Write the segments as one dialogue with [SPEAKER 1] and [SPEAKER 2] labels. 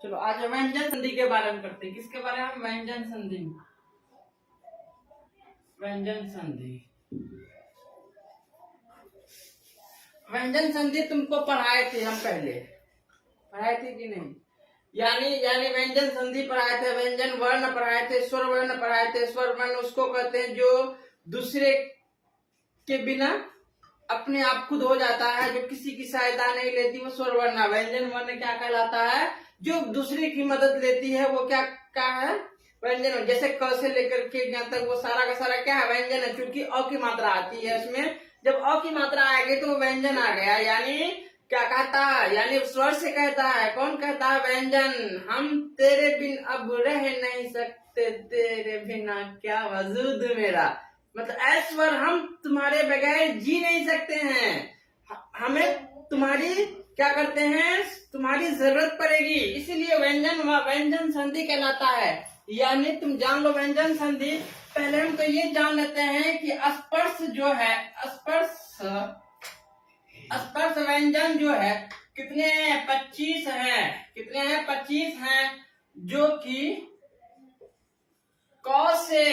[SPEAKER 1] चलो आज व्यंजन संधि के बारे में करते हैं। किसके बारे में? व्यंजन संधि। व्यंजन संधि, व्यंजन संधि तुमको पढ़ाए थे हम पहले, पढ़ाए थे कि नहीं? यानी व्यंजन संधि पढ़ाए थे, व्यंजन वर्ण पढ़ाए थे, स्वर वर्ण पढ़ाए थे। स्वर वर्ण उसको कहते हैं जो दूसरे के बिना अपने आप खुद हो जाता है, जो किसी की सहायता नहीं लेती, वो स्वर वर्ण। व्यंजन वर्ण क्या कहलाता है? जो दूसरे की मदद लेती है, वो क्या है? व्यंजन। जैसे क से लेकर के यहाँ तक वो सारा का सारा क्या है? व्यंजन है। क्योंकि अ की मात्रा आती है उसमें, जब अ की मात्रा आएगी तो व्यंजन आ गया। यानी क्या कहता है? यानी स्वर से कहता है। कौन कहता है? व्यंजन। हम तेरे बिन अब रह नहीं सकते, तेरे बिना क्या वजूद मेरा। मतलब ऐश्वर, हम तुम्हारे बगैर जी नहीं सकते हैं, हमें तुम्हारी क्या करते हैं? तुम्हारी जरूरत पड़ेगी। इसीलिए व्यंजन व व्यंजन संधि कहलाता है। यानी तुम जान लो व्यंजन संधि। पहले हम तो ये जान लेते हैं कि स्पर्श जो है, स्पर्श व्यंजन जो है कितने हैं? 25 हैं। कितने हैं? 25 हैं। जो कि क से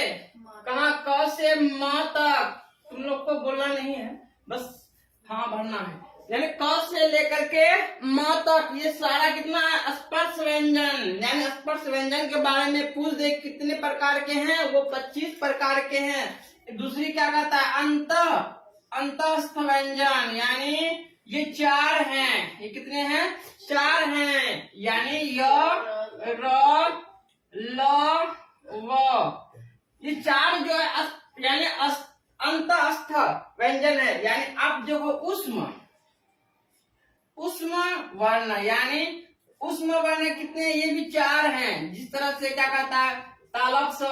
[SPEAKER 1] कहा? क से म तक। तुम लोग को बोलना नहीं है, बस हाँ भरना है। यानी क से लेकर के म तक ये सारा कितना है? स्पर्श व्यंजन। यानी स्पर्श व्यंजन के बारे में पूछ दे कितने प्रकार के हैं, वो 25 प्रकार के हैं। दूसरी क्या कहता है? अंतस्थ व्यंजन। यानी ये 4 हैं। ये कितने हैं? 4 हैं। यानी य, र, ल, व। ये 4 जो है यानी अंतस्थ व्यंजन है। यानी अब जो वो उष्म वर्ण, यानी उष्म वर्ण कितने? ये भी 4 हैं। जिस तरह से क्या कहता है? तालव्य स,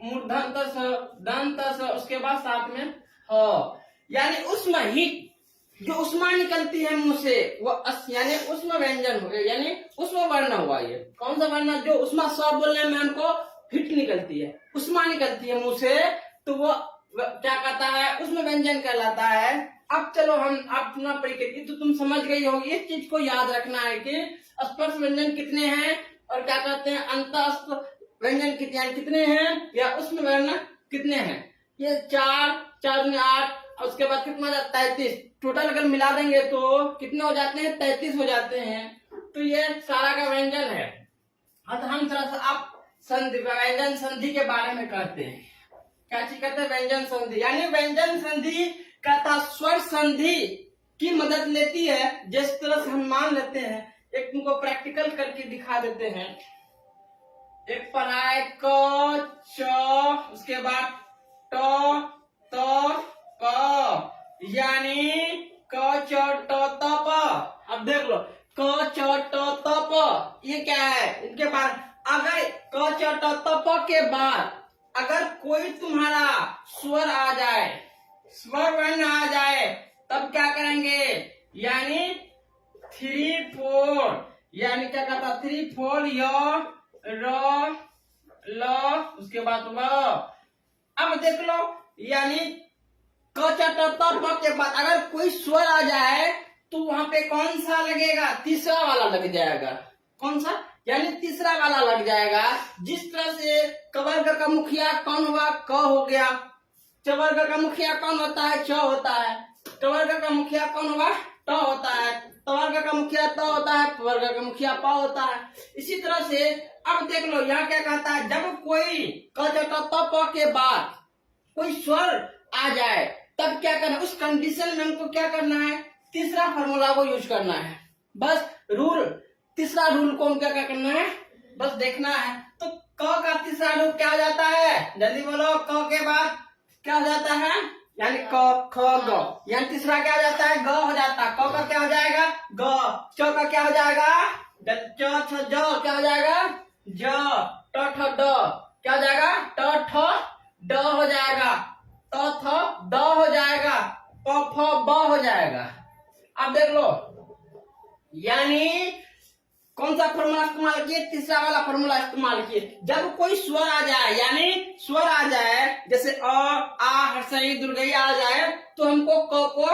[SPEAKER 1] मूर्धन्त स, दंत स, उसके बाद साथ में ह। यानी उष्म हीट, जो उष्मा निकलती है मुंह से, वो यानी उष्म व्यंजन हो गया। यानी उष्म वर्ण हुआ। ये कौन सा वर्ण? जो उष्मा स बोलने में हमको हीट निकलती है, उष्मा निकलती है मुंह से, तो वो क्या कहता है? उष्म व्यंजन कहलाता है। अब चलो हम अपना परिचय, तो तुम समझ गई होगी। इस चीज को याद रखना है कि स्पर्श व्यंजन कितने हैं और क्या कहते हैं? अंतस्थ व्यंजन कितने हैं, या उष्म वर्ण कितने हैं? ये 4 में 8, उसके बाद कितना हो जाता है? 33। टोटल अगर मिला देंगे तो कितने हो जाते हैं? 33 हो जाते हैं। तो ये सारा का व्यंजन है। अब हम थोड़ा सा आप व्यंजन संधि के बारे में करते हैं। क्या चीज कहते हैं? व्यंजन संधि। यानी व्यंजन संधि कहता स्वर संधि की मदद लेती है। जिस तरह से हम मान लेते हैं, एक तुमको प्रैक्टिकल करके दिखा देते हैं। एक पढ़ाए क, च, उसके बाद ट, त, प। यानी क, च, ट, त, प। अब देख लो, क, च, ट, त, प। ये क्या है? इनके बाद अगर क, च, ट, त, प के बाद अगर कोई तुम्हारा स्वर आ जाए, स्वर वर्ण आ जाए, तब क्या करेंगे? यानी 3, 4। यानी क्या कहता? 3, 4 य, र, ल, उसके बाद व। अब देख लो, यानी क, च, ट, त, प के बाद अगर कोई स्वर आ जाए तो वहां पे कौन सा लगेगा? तीसरा वाला लग जाएगा। कौन सा? यानी तीसरा वाला लग जाएगा। जिस तरह से कवर्ग का मुखिया कौन हुआ? क हो गया। चवर्ग का मुखिया कौन होता है? च होता है। टवर्ग का मुखिया कौन हुआ? ट होता है। तवर्ग का मुखिया त होता है। वर्ग का मुखिया प होता है। इसी तरह से अब देख लो, यहाँ क्या कहता है? जब कोई क, च, ट, त, प के बाद कोई स्वर आ जाए, तब क्या करना? उस कंडीशन में हमको क्या करना है? तीसरा फॉर्मूला को यूज करना है। बस रूल, तीसरा रूल को क्या करना है? बस देखना है। तो क का तीसरा रूल क्या हो जाता है? जल्दी बोलो। क के बाद क्या हो जाता है? यानी क, ख, ग। यानी तीसरा क्या हो जाता है? ग हो जाता है। क का क्या हो जाएगा? ग। च का क्या हो जाएगा? च, छ, ज क्या हो जाएगा? ज। ट, ठ, ड क्या हो जाएगा? ट, ठ, ड हो जाएगा। त, थ, द हो जाएगा। प, फ, ब हो जाएगा। अब देख लो, यानी कौन सा फॉर्मूला इस्तेमाल किए? तीसरा वाला फॉर्मूला इस्तेमाल किए। जब कोई स्वर आ जाए, यानी स्वर आ जाए, जैसे अ, आ, हर्षई, दुर्गई आ जाए, तो हमको क को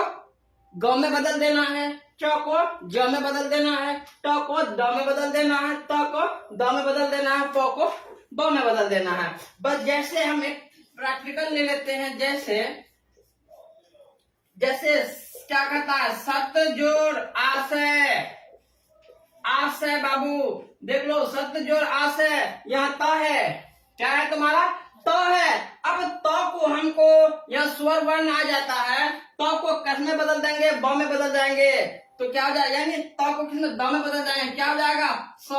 [SPEAKER 1] ग में बदल देना है। च को ज में बदल देना है, ट को द में बदल देना है, त को द में बदल देना है, प को ब में बदल देना है। बस जैसे हम एक प्रैक्टिकल ले लेते हैं, जैसे क्या कहता है, सत जोड़ आशय, आशय बाबू देख लो, सत जोड़ आशय, यहाँ त है, क्या है तुम्हारा, त है। अब त को हमको यहाँ स्वर वर्ण आ जाता है, त को किस में बदल देंगे, ब में बदल जाएंगे, तो क्या हो जाएगा, यानी त को किस में, द में बदल जाएंगे, क्या हो जाएगा, स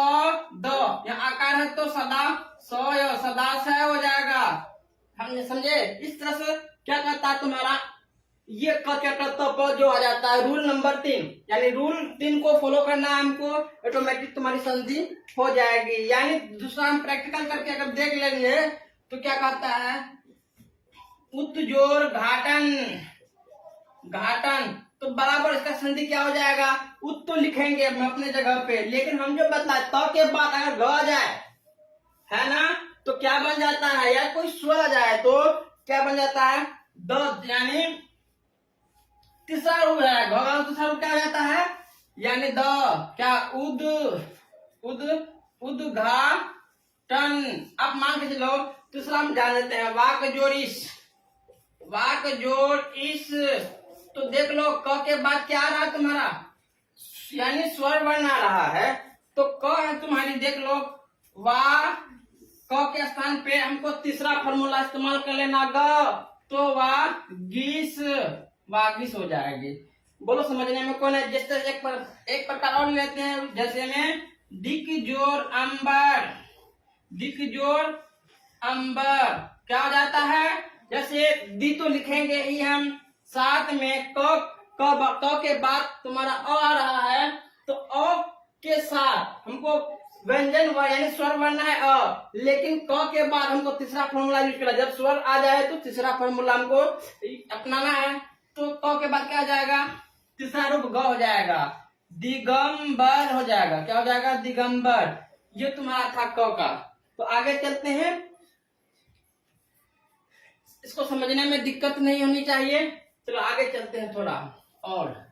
[SPEAKER 1] द, यहाँ आकार है तो सदा सदाशय हो जाएगा। हमने समझे, इस तरह से क्या कहता है तुम्हारा ये क जो आ जाता है रूल नंबर 3, यानी रूल 3 को फॉलो करना है हमको, ऑटोमेटिक तुम्हारी संधि हो जाएगी। यानी दूसरा हम प्रैक्टिकल करके अगर देख लेंगे तो क्या कहता है, उत जोड़ घाटन, घाटन, तो बराबर इसका संधि क्या हो जाएगा, उत तो लिखेंगे अपने जगह पे, लेकिन हम जो बतलाए त के बाद अगर ग आ जाए, है ना, तो क्या बन जाता है, या कोई स्वर आ जाए तो क्या बन जाता है, द, यानी तीसरा रूप है, घ दूसरा रूप क्या हो जाता है, यानी द, क्या उद, उद, उद्घाटन। अब मान के चलो दूसरा हम जान लेते हैं, वाक जोड़ इस, वाक जोड़ इस, तो देख लो क के बाद क्या आ रहा है तुम्हारा, यानी स्वर वर्ण आ रहा है, तो क है तुम्हारी, देख लो वा, क के स्थान पे हमको तीसरा फॉर्मूला इस्तेमाल कर लेना, ग, तो वागीस, वागीस हो जाएगी। बोलो समझने में कौन है, जैसे एक प्रकार और लेते हैं, जैसे में दिक जोड़ अंबर, दिक जोड़ अंबर क्या हो जाता है, जैसे दी तो लिखेंगे ही हम, साथ में क के बाद तुम्हारा अ आ रहा है, तो अ के साथ हमको व्यंजन यानी स्वर बनना है अ, लेकिन क के बाद हमको तीसरा फॉर्मूला यूज करना, जब स्वर आ जाए तो तीसरा फॉर्मूला हमको अपनाना है, तो क के बाद क्या हो जाएगा, तीसरा रूप ग हो जाएगा, दिगंबर हो जाएगा, क्या हो जाएगा, दिगंबर। ये तुम्हारा था क का। तो आगे चलते हैं, इसको समझने में दिक्कत नहीं होनी चाहिए, चलो आगे चलते हैं थोड़ा और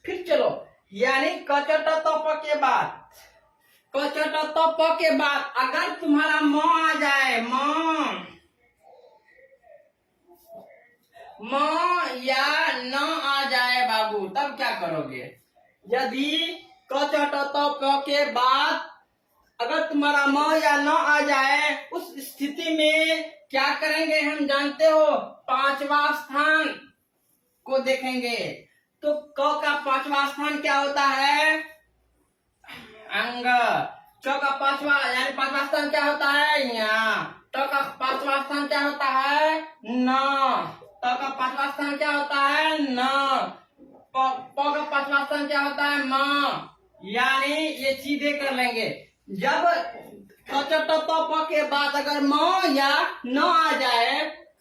[SPEAKER 1] फिर चलो, यानी कचट तप के बाद, कचट तप के बाद अगर तुम्हारा म आ जाए, म या न आ जाए बाबू, तब क्या करोगे, यदि कचट तप के बाद अगर तुम्हारा म या न आ जाए, उस स्थिति में क्या करेंगे हम जानते हो, पांचवा स्थान को देखेंगे। तो क का पांचवा स्थान क्या होता है, अंग, च का पांचवा यानी पांचवा स्थान क्या होता है, यहाँ, ट का पांचवा स्थान क्या होता है, न, त का पांचवा स्थान क्या होता है, न, प का पांचवा स्थान क्या होता है, म, यानी ये सीधे कर लेंगे। जब कचट तप के बाद अगर म या न आ जाए,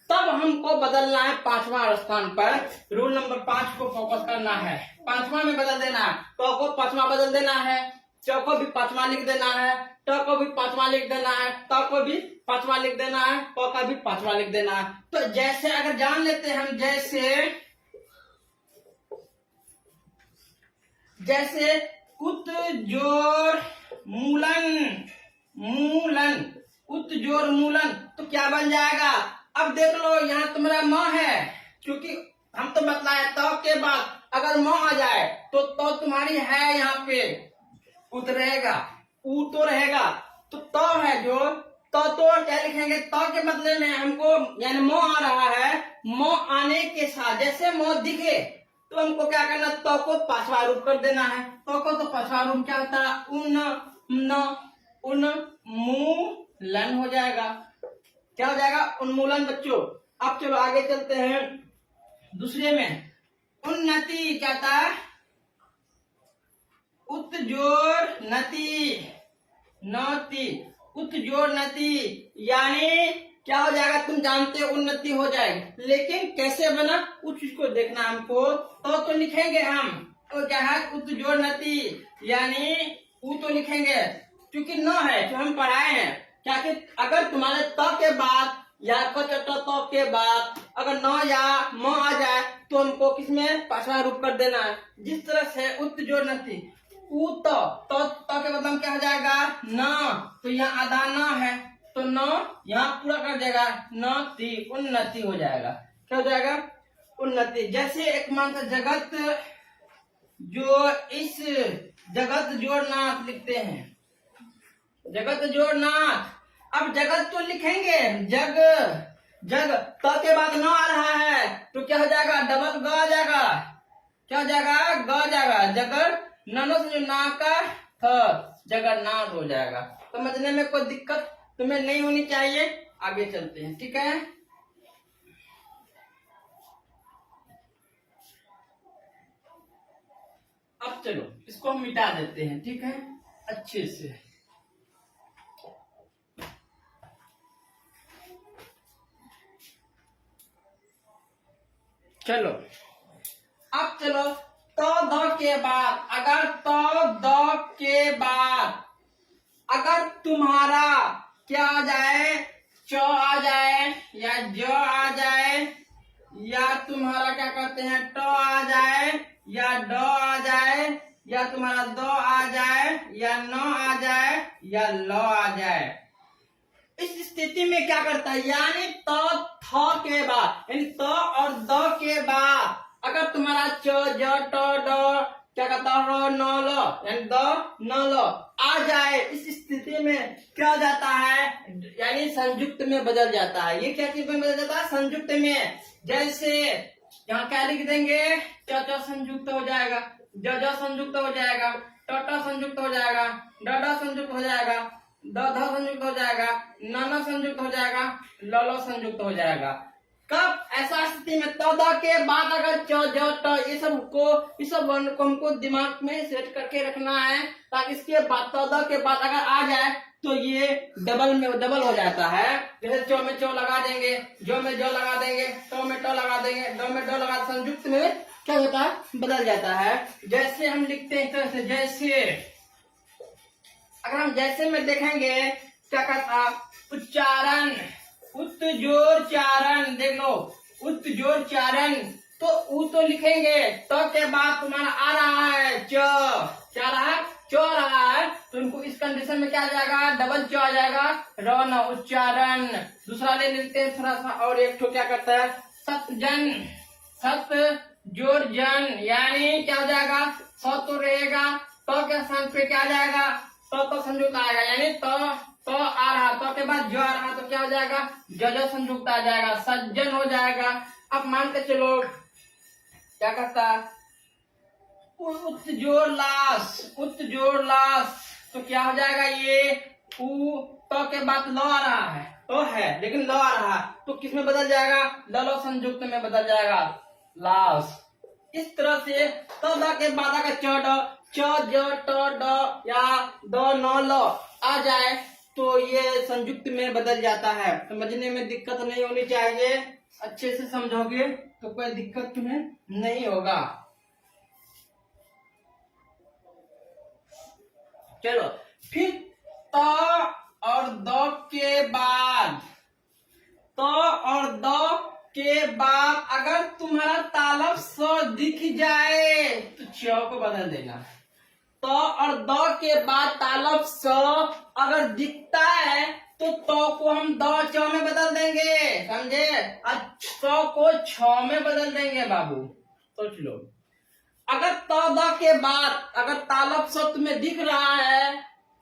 [SPEAKER 1] तब हमको बदलना है पांचवा स्थान पर, रूल नंबर 5 को फोकस करना है, पांचवा में बदल देना है, क को पांचवा बदल देना है, च को भी पांचवा लिख देना है, ट को भी पांचवा लिख देना है, त को भी पांचवा लिख देना है, प का भी पांचवा लिख देना है। तो जैसे अगर जान लेते हैं हम, जैसे उत जोड़ मूलन, मूलन, उत जोड़ मूलन, तो क्या बन जाएगा, अब देख लो यहाँ तुम्हारा म है, क्योंकि हम तो बतलाए त के बाद अगर म आ जाए तो तुम्हारी है यहाँ पे उत रहेगा, ऊ तो रहेगा, तो है जो तो क्या लिखेंगे, त के बदले में हमको यानी म आ रहा है, म आने के साथ जैसे म दिखे तो हमको क्या करना, त को पांचवा रूप कर देना है, त को तो पांचवा रूप क्या होता है, उन, न, उन्मूलन हो जाएगा, क्या हो जाएगा, उन्मूलन बच्चों। अब चलो आगे चलते हैं दूसरे में, उन्नति क्या था, उत जोड़ नति, नति, उत जोड़ नति, यानी क्या हो जाएगा, तुम जानते हो उन्नति हो जाएगी, लेकिन कैसे बना उस चीज को देखना हमको, तो लिखेंगे हम, तो क्या है, उत जोड़ नति, यानी ऊ तो लिखेंगे क्योंकि न है जो हम पढ़ाए हैं, क्या कि अगर तुम्हारे त के बाद या क च ट त के बाद अगर न या म आ जाए तो हमको किसमें पांचवा रूप कर देना है। जिस तरह से उत जोड़ नती उत तो के बदले क्या हो जाएगा न, तो यहाँ आधा न है तो न यहाँ पूरा कर देगा नति उन्नति हो जाएगा। क्या हो जाएगा उन्नति। जैसे एक मान जगत जो इस जगत जोड़नाथ लिखते हैं, जगत जोड़नाथ। अब जगत तो लिखेंगे जग जग त के बाद न आ रहा है तो क्या हो जाएगा डबल ग आ जाएगा। क्या हो जाएगा ग आ जाएगा। जगर ननो से जो ना का थ जगन्नाथ हो जाएगा। समझने में कोई दिक्कत तुम्हें नहीं होनी चाहिए। आगे चलते हैं ठीक है। अब चलो इसको हम मिटा देते हैं ठीक है अच्छे से। चलो अब चलो तो द के बाद अगर तो द के बाद अगर तुम्हारा क्या आ जाए च आ जाए या ज आ जाए या तुम्हारा क्या कहते हैं ट आ जाए या ड आ जाए या तुम्हारा द आ जाए या न आ जाए या ल आ जाए, इस स्थिति में क्या करता है यानी त थ के बाद यानी त और द के बाद अगर तुम्हारा च ज ट ड क्या कहता है न ल यानी द न ल आ जाए, इस स्थिति में क्या हो जाता है यानी संयुक्त में बदल जाता है। ये क्या चीज में बदल जाता है संयुक्त में। जैसे यहाँ क्या लिख देंगे च च संयुक्त हो जाएगा, ज ज संयुक्त हो जाएगा, ट ट संयुक्त हो जाएगा, ड ड संयुक्त हो जाएगा, द ध संयुक्त हो जाएगा, न न संयुक्त हो जाएगा, ल ल संयुक्त हो जाएगा। कब ऐसा स्थिति में त द के बाद अगर च ज ट ये सब वर्ण को हमको दिमाग में सेट करके रखना है ताकि इसके बाद त द के बाद अगर आ जाए तो ये डबल हो जाता है। जैसे चो में चो लगा देंगे, जो में जो लगा देंगे, टो में टो लगा देंगे, ड में डो लगा संयुक्त में क्या होता है बदल जाता है। जैसे हम लिखते हैं तरह से जैसे अगर हम जैसे में देखेंगे क्या कहता उच्चारण उत जोर चारण, देख लो उत जोर चारण तो उ तो लिखेंगे तो के बाद तुम्हारा आ रहा है च, क्या रहा है च रहा है तो उनको इस कंडीशन में क्या आ जाएगा डबल च आ जाएगा र न उच्चारण। दूसरा ले लेते हैं थोड़ा सा और एक ठो क्या करता है सतजन, सत जोर जन यानी क्या हो जाएगा स तो रहेगा तो के स्थान पे क्या आ जाएगा तो संयुक्त आएगा यानी तो आ रहा तो के बाद जो आ रहा तो क्या हो जाएगा जो संयुक्त आ जाएगा सज्जन हो जाएगा। अब मान के चलो क्या करता उत जोड़ लाश तो क्या हो जाएगा ये उ तो के बाद लो आ रहा है तो है लेकिन लो आ रहा तो किस में बदल जाएगा लो संयुक्त में बदल जाएगा लाश। इस तरह से तो द के बाद अगर च ज ट ड या द न ल आ जाए तो ये संयुक्त में बदल जाता है। समझने में दिक्कत नहीं होनी चाहिए, अच्छे से समझोगे तो कोई दिक्कत तुम्हें नहीं होगा। चलो फिर त और द के बाद तो और द के बाद अगर तुम्हारा तालब स दिख जाए तो च को बदल देना। तो और द के बाद तालब स अगर दिखता है तो को हम द च में बदल देंगे, समझे। स को छ में बदल देंगे बाबू। सोच लो अगर त द के बाद अगर तालब स तुम्हें दिख रहा है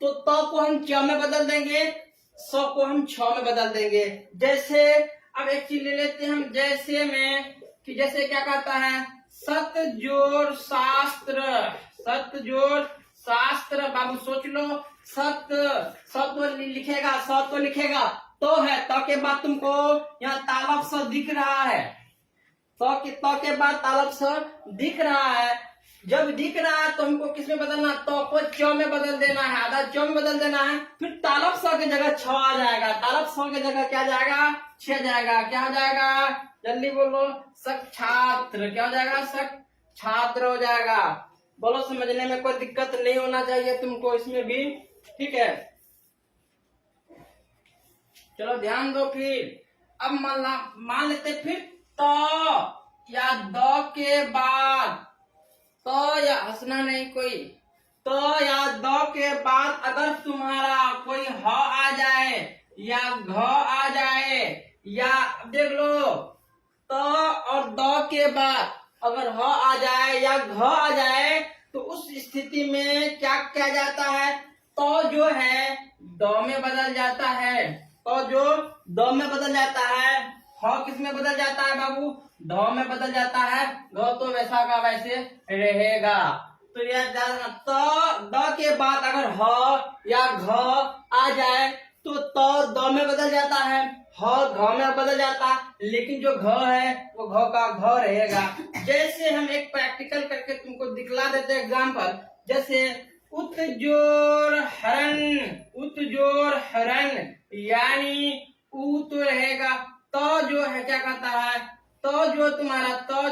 [SPEAKER 1] तो त को हम च में बदल देंगे, स को हम छ में बदल देंगे। जैसे अब एक चीज ले लेते हैं हम जैसे में कि जैसे क्या कहता है सत जोड़ शास्त्र, सत जोड़ शास्त्र बाबू सोच लो सत तो लिखेगा स तो लिखेगा तो है तो के बाद तुमको यहाँ तालब स दिख रहा है तो के बाद तालब स दिख रहा है। जब दिख रहा है तो हमको किस में बदलना तो को च में बदल देना है, आधा च में बदल देना है। फिर तालब स की जगह छ आ जाएगा, तालब स की जगह क्या जाएगा छ जाएगा। क्या हो जाएगा जल्दी बोलो सक छात्र, क्या हो जाएगा सक छात्र हो जाएगा। बोलो समझने में कोई दिक्कत नहीं होना चाहिए तुमको इसमें भी, ठीक है। चलो ध्यान दो फिर अब मान लेते फिर तो या द के बाद, तो या हंसना नहीं कोई, तो या द के बाद अगर तुम्हारा कोई ह आ जाए या घ आ जाए, या देख लो तो और द के बाद अगर ह आ जाए या घ आ जाए तो उस स्थिति में क्या किया जाता है, तो जो है द में बदल जाता है, तो जो द में बदल जाता है, ह किस में बदल जाता है बाबू, ध में बदल जाता है, घ तो वैसा का वैसे रहेगा। तो यह तो द के बाद अगर ह या घ आ जाए तो द में बदल जाता है, ह घ में बदल जाता है, लेकिन जो घ है वो घ का घ रहेगा। जैसे हम एक प्रैक्टिकल करके तुमको दिखला देते एग्जाम्पल, जैसे उत जोर हरण, उत जोर हरण, यानी ऊ तो रहेगा, तो जो है क्या कहता है, तो जो तुम्हारा तो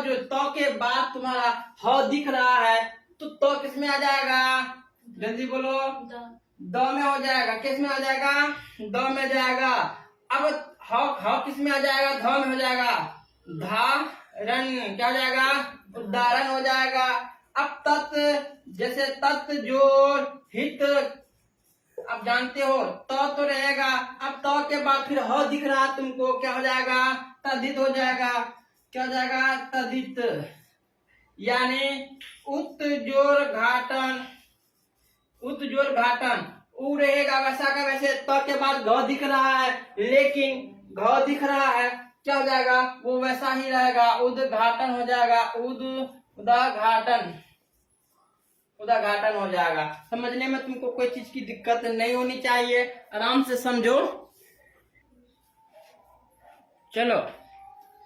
[SPEAKER 1] के बाद तुम्हारा ह दिख रहा है तो किस में आ जाएगा, जल्दी बोलो, द में हो जाएगा, किस में आ जाएगा, द में जाएगा। अब ह किस में आ जाएगा, ध में हो जाएगा, धारण क्या हो जाएगा, उदाहरण हो जाएगा। अब तत्, जैसे तत् जोर हित, अब जानते हो तो रहेगा, अब तो के बाद फिर ह दिख रहा तुमको, क्या हो जाएगा, तद्धित हो जाएगा, क्या हो जाएगा, तद्धित, यानी उत जोर घाटन, उत जोर घाटन, ऊ रहेगा वैसा का वैसे, तो के बाद घ दिख रहा है, लेकिन घ दिख रहा है, क्या हो जाएगा, वो वैसा ही रहेगा, उद्घाटन हो जाएगा, उद्घाटन, उद्घाटन हो जाएगा। समझने में तुमको कोई चीज की दिक्कत नहीं होनी चाहिए, आराम से समझो। चलो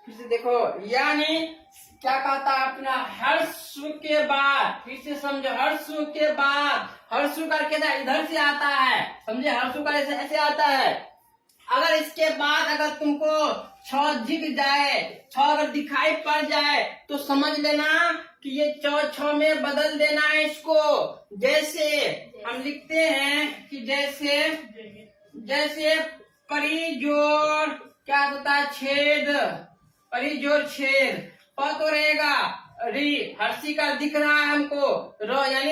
[SPEAKER 1] फिर से देखो, यानी क्या कहता है अपना, हर्षु के बाद, फिर से समझो, हर्षु के बाद, हर्षु का कैसा इधर से आता है, समझे, हर्षु का ऐसे आता है। अगर इसके बाद अगर तुमको छ दिख जाए, छ अगर दिखाई पड़ जाए तो समझ लेना कि ये छ में बदल देना है इसको। जैसे हम लिखते हैं कि जैसे परिजोर क्या होता है, छेद, परिजोर छेद, प तो रहेगा री, हर्षी का दिख रहा है हमको, र यानी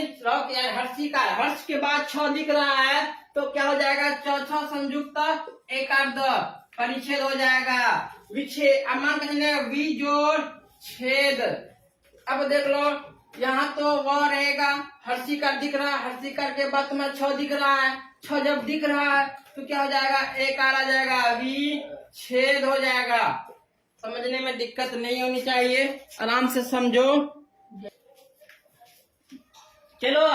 [SPEAKER 1] हर्षी का, हर्ष के बाद छ दिख रहा है तो क्या हो जाएगा, छ संयुक्त एकार्ध, परिच्छेद हो जाएगा, विच्छेद, अमान कहने वी जोड़ छेद। अब देख लो यहाँ तो वो रहेगा, हर्षी का दिख रहा है, हर्षी का के बाद तुम्हें छ दिख रहा है, छ जब दिख रहा है तो क्या हो जाएगा, एक आ जाएगा, वी छेद हो जाएगा। समझने में दिक्कत नहीं होनी चाहिए, आराम से समझो। चलो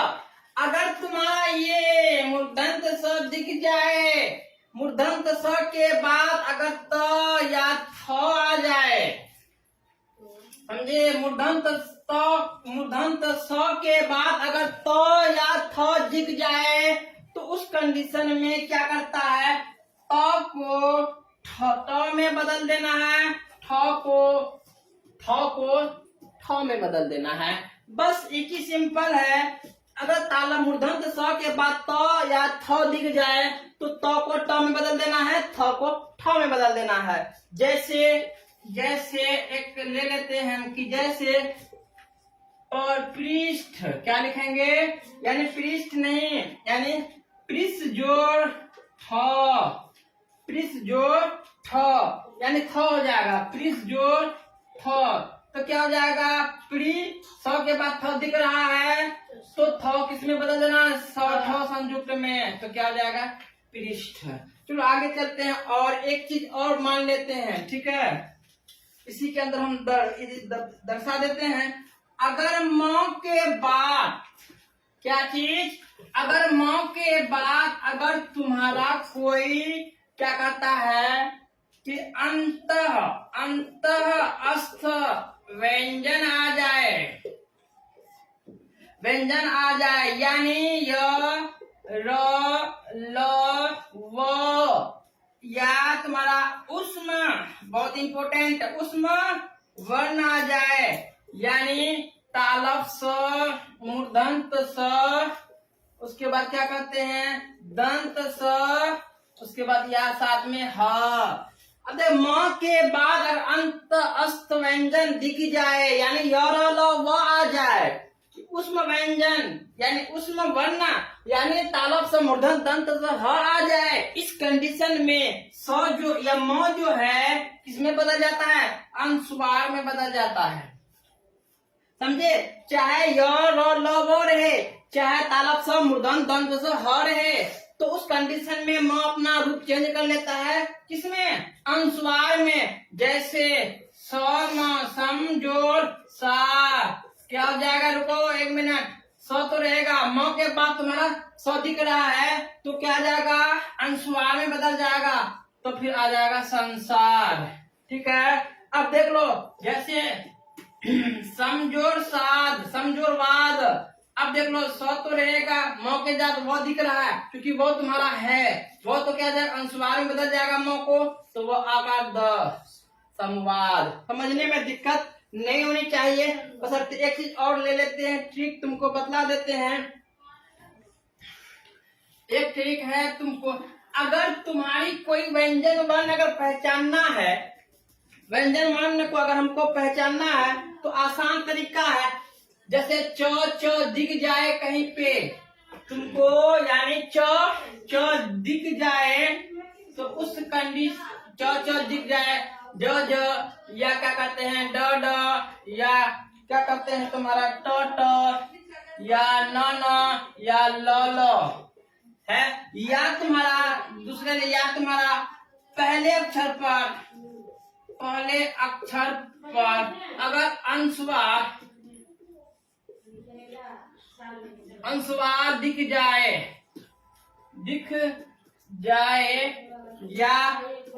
[SPEAKER 1] अगर तुम्हारा ये मूर्धन्त स दिख जाए, मूर्धन्त स के बाद अगर त या थ आ जाए, समझे, मूर्धन्त स के बाद अगर त या थ दिख जाए तो उस कंडीशन में क्या करता है, त को ठ में बदल देना है, ठ को ठ में बदल देना है, बस एक ही सिंपल है। अगर ताला मूर्धन्त स के बाद त या थ दिख जाए तो त को ट में बदल देना है, थ को ठ में बदल देना है। जैसे एक ले लेते हैं कि जैसे और पृष्ठ क्या लिखेंगे, यानी पृष्ठ नहीं, यानी पृष्ठ जोड़ ठ, पृष्ठ जोड़ ठ, यानी थ हो जाएगा, पृष्ठ जोड़ ठ, तो क्या हो जाएगा, प्री स के बाद थ दिख रहा है तो थ किस में बदल देना, स ठ संयुक्त में, तो क्या हो जाएगा, पृष्ठ। चलो आगे चलते हैं और एक चीज और मान लेते हैं, ठीक है, इसी के अंदर हम दर्शा देते हैं। अगर म के बाद क्या चीज, अगर म के बाद अगर तुम्हारा कोई क्या कहता है कि अंत अस्थ व्यंजन आ जाए, व्यंजन आ जाए, यानी य र ल व, या तुम्हारा उष्म, बहुत इंपोर्टेंट, उष्म वर्ण आ जाए, यानी तालव स, मूर्धन्त स, उसके बाद क्या कहते हैं, दंत स, उसके बाद या साथ में ह। अब देख म के बाद अगर अंत अस्त व्यंजन दिख जाए यानी य र ल व आ जाए, उष्म व्यंजन यानी उष्म वर्ण यानी तालब से मूर्धन दंत से ह आ जाए, इस कंडीशन में स जो या म जो है किसमें बदल जाता है, अनुस्वार में बदल जाता है। समझे, चाहे य र ल व रहे, चाहे तालब से मूर्धन दंत से ह रहे, तो उस कंडीशन में म अपना रूप चेंज कर लेता है किसमें, अनुस्वार में। जैसे सम सम जोड़ सा, क्या हो जाएगा, रुको एक मिनट, स तो रहेगा, म के बाद तुम्हारा स दिख रहा है तो क्या आ जाएगा, अनुस्वार में बदल जाएगा, तो फिर आ जाएगा संसार। ठीक है, अब देख लो जैसे समजोर साध समजोर वाद, अब देख लो स तो रहेगा, म के साथ वो दिख रहा है क्योंकि वो तुम्हारा है, वो तो क्या जाएगा, अनुस्वार में बदल जाएगा म को, तो वो आकार द संवाद। समझने में दिक्कत नहीं होनी चाहिए। बस अब एक चीज और ले लेते हैं, ट्रिक तुमको बतला देते हैं। एक ट्रिक है तुमको, अगर तुम्हारी कोई व्यंजन वर्ण अगर पहचानना है, व्यंजन वर्ण को अगर हमको पहचानना है तो आसान तरीका है। जैसे च दिख जाए कहीं पे तुमको, यानी च दिख जाए तो उस कंडीशन च दिख जाए, ज या क्या कहते हैं ड या क्या कहते हैं तुम्हारा ट या न या ल है, या तुम्हारा दूसरे या तुम्हारा पहले अक्षर पर अगर अनुस्वार दिख जाए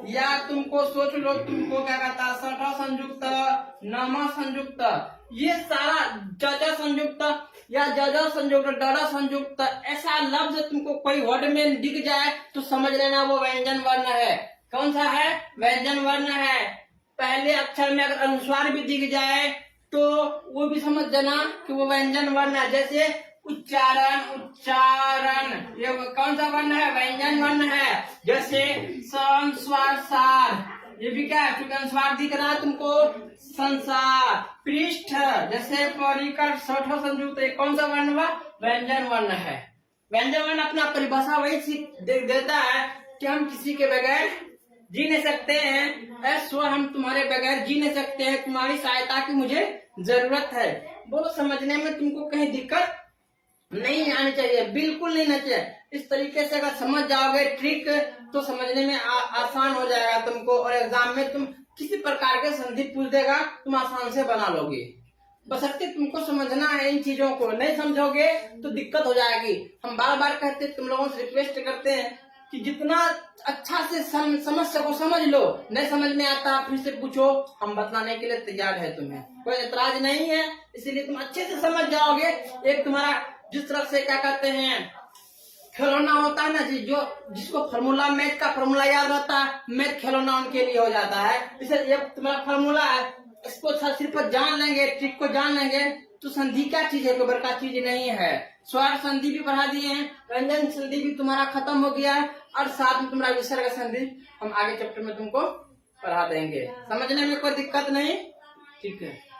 [SPEAKER 1] या तुमको सोच लो, तुमको क्या कहता है सठ संयुक्त, नम संयुक्त, ये सारा जज संयुक्त या जज संयुक्त, डर संयुक्त, ऐसा लफ्ज तुमको कोई वर्ड में दिख जाए तो समझ लेना वो व्यंजन वर्ण है। कौन सा है, व्यंजन वर्ण है। पहले अक्षर में अगर अनुस्वार भी दिख जाए तो वो भी समझ जाना कि वो व्यंजन वर्ण है। जैसे उच्चारण ये कौन सा वर्ण है, व्यंजन वर्ण है। जैसे संस्वार सार, ये भी क्या है, क्योंकि अनुस्वार दिख रहा है तुमको, संसार। पृष्ठ जैसे परिकर सठ संयुक्त, कौन सा वर्ण हुआ, व्यंजन वर्ण है। व्यंजन वर्ण अपना परिभाषा वही देता है कि हम किसी के बगैर जी नहीं सकते हैं, स्वर हम तुम्हारे बगैर जी नहीं सकते हैं, तुम्हारी सहायता की मुझे जरूरत है। बोलो, समझने में तुमको कहीं दिक्कत नहीं आनी चाहिए, बिल्कुल नहीं आना चाहिए। इस तरीके से अगर समझ जाओगे ट्रिक तो समझने में आसान हो जाएगा तुमको, और एग्जाम में तुम किसी प्रकार के संधि पूछ देगा तुम आसान से बना लोगे। बशर्ते तुमको समझना है, इन चीजों को नहीं समझोगे तो दिक्कत हो जाएगी। हम बार बार कहते, तुम लोगों से रिक्वेस्ट करते हैं कि जितना अच्छा से समस्या को समझ लो, नहीं समझ में आता फिर से पूछो, हम बताने के लिए तैयार है, तुम्हें कोई एतराज नहीं है। इसीलिए तुम अच्छे से समझ जाओगे। एक तुम्हारा जिस तरह से क्या कहते हैं खिलौना होता है ना, जिसको फार्मूला, मैथ का फार्मूला याद रहता है, मैथ खिलौना उनके लिए हो जाता है। इसे ये तुम्हारा फार्मूला है, इसको सिर्फ जान लेंगे, ट्रिक को जान लेंगे तो संधि क्या चीज है, कोई बड़का चीज नहीं है। स्वर संधि भी पढ़ा दिए हैं, व्यंजन संधि भी तुम्हारा खत्म हो गया है, और साथ में तुम्हारा विसर्ग संधि हम आगे चैप्टर में तुमको पढ़ा देंगे। समझने में कोई दिक्कत नहीं, ठीक है।